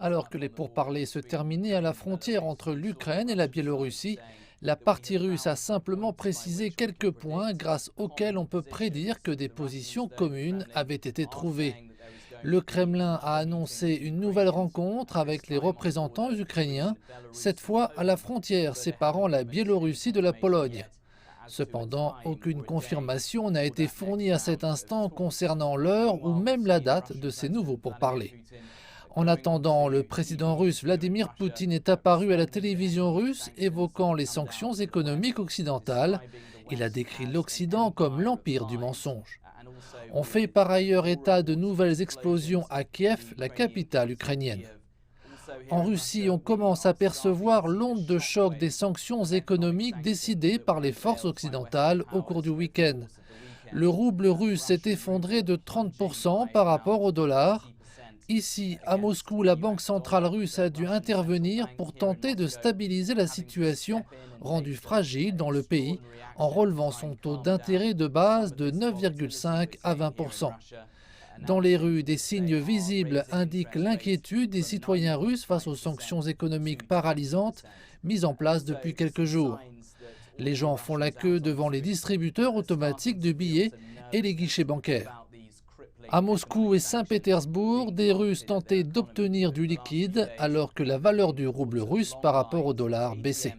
Alors que les pourparlers se terminaient à la frontière entre l'Ukraine et la Biélorussie, la partie russe a simplement précisé quelques points grâce auxquels on peut prédire que des positions communes avaient été trouvées. Le Kremlin a annoncé une nouvelle rencontre avec les représentants ukrainiens, cette fois à la frontière séparant la Biélorussie de la Pologne. Cependant, aucune confirmation n'a été fournie à cet instant concernant l'heure ou même la date de ces nouveaux pourparlers. En attendant, le président russe Vladimir Poutine est apparu à la télévision russe évoquant les sanctions économiques occidentales. Il a décrit l'Occident comme l'empire du mensonge. On fait par ailleurs état de nouvelles explosions à Kiev, la capitale ukrainienne. En Russie, on commence à percevoir l'onde de choc des sanctions économiques décidées par les forces occidentales au cours du week-end. Le rouble russe s'est effondré de 30% par rapport au dollar. Ici, à Moscou, la Banque centrale russe a dû intervenir pour tenter de stabiliser la situation rendue fragile dans le pays en relevant son taux d'intérêt de base de 9,5 à 20%. Dans les rues, des signes visibles indiquent l'inquiétude des citoyens russes face aux sanctions économiques paralysantes mises en place depuis quelques jours. Les gens font la queue devant les distributeurs automatiques de billets et les guichets bancaires. À Moscou et Saint-Pétersbourg, des Russes tentaient d'obtenir du liquide alors que la valeur du rouble russe par rapport au dollar baissait.